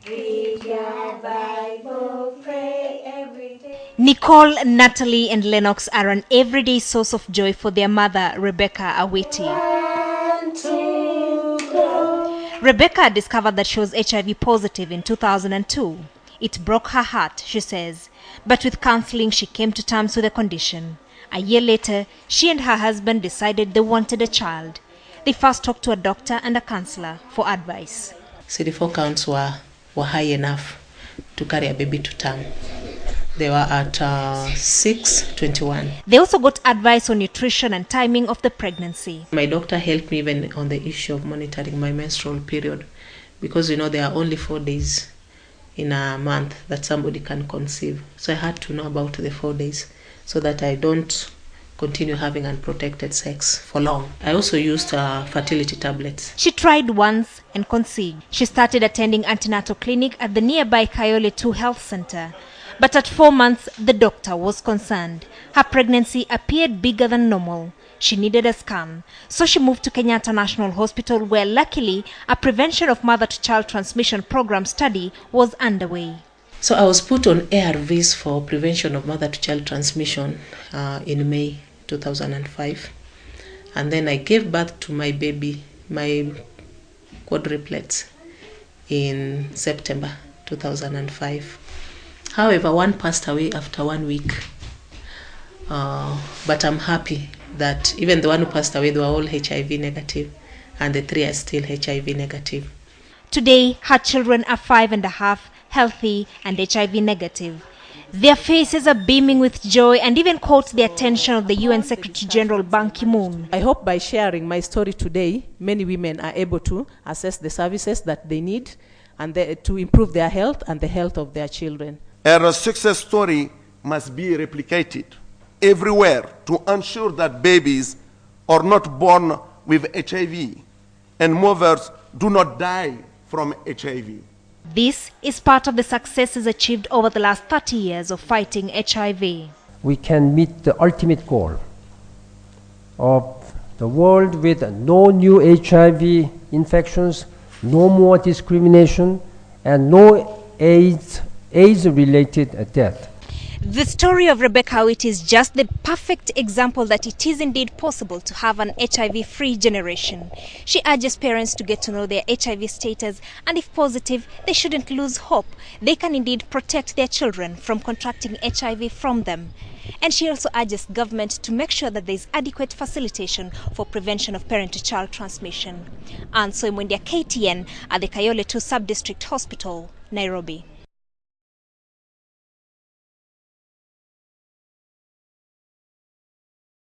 Read your Bible, pray every day. Nicole, Natalie, and Lennox are an everyday source of joy for their mother, Rebecca Awiti. Rebecca discovered that she was HIV positive in 2002. It broke her heart, she says. But with counseling, she came to terms with the condition. A year later, she and her husband decided they wanted a child. They first talked to a doctor and a counselor for advice. CD4 counts were high enough to carry a baby to term. They were at 621. They also got advice on nutrition and timing of the pregnancy. My doctor helped me even on the issue of monitoring my menstrual period, because there are only 4 days in a month that somebody can conceive. So I had to know about the 4 days so that I don't continue having unprotected sex for long. I also used fertility tablets. She tried once and conceived. She started attending antenatal clinic at the nearby Kayole 2 Health Center. But at 4 months, the doctor was concerned. Her pregnancy appeared bigger than normal. She needed a scan. So she moved to Kenyatta National Hospital, where luckily a prevention of mother-to-child transmission program study was underway. So I was put on ARVs for prevention of mother-to-child transmission in May 2005. And then I gave birth to my baby, my quadruplets, in September 2005. However, one passed away after 1 week. But I'm happy that even the one who passed away, they were all HIV negative, and the 3 are still HIV negative. Today, her children are 5.5, healthy and HIV negative. Their faces are beaming with joy and even caught the attention of the UN Secretary General Ban Ki-moon. I hope by sharing my story today, many women are able to access the services that they need and to improve their health and the health of their children. Our success story must be replicated everywhere to ensure that babies are not born with HIV and mothers do not die from HIV. This is part of the successes achieved over the last 30 years of fighting HIV. We can meet the ultimate goal of the world with no new HIV infections, no more discrimination, and no AIDS-related death. The story of Rebecca Awiti is just the perfect example that it is indeed possible to have an HIV-free generation. She urges parents to get to know their HIV status, and if positive, they shouldn't lose hope. They can indeed protect their children from contracting HIV from them. And she also urges government to make sure that there is adequate facilitation for prevention of parent-to-child transmission. And so Mwendia KTN at the Kayole 2 Sub-District Hospital, Nairobi.